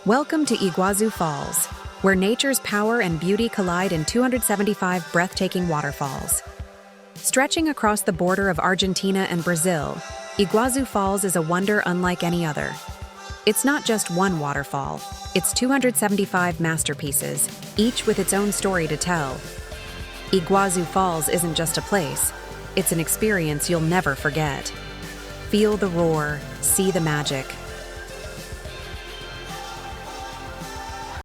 Welcome to Iguazu Falls, where nature's power and beauty collide in 275 breathtaking waterfalls. Stretching across the border of Argentina and Brazil, Iguazu Falls is a wonder unlike any other. It's not just one waterfall, it's 275 masterpieces, each with its own story to tell. Iguazu Falls isn't just a place, it's an experience you'll never forget. Feel the roar, see the magic,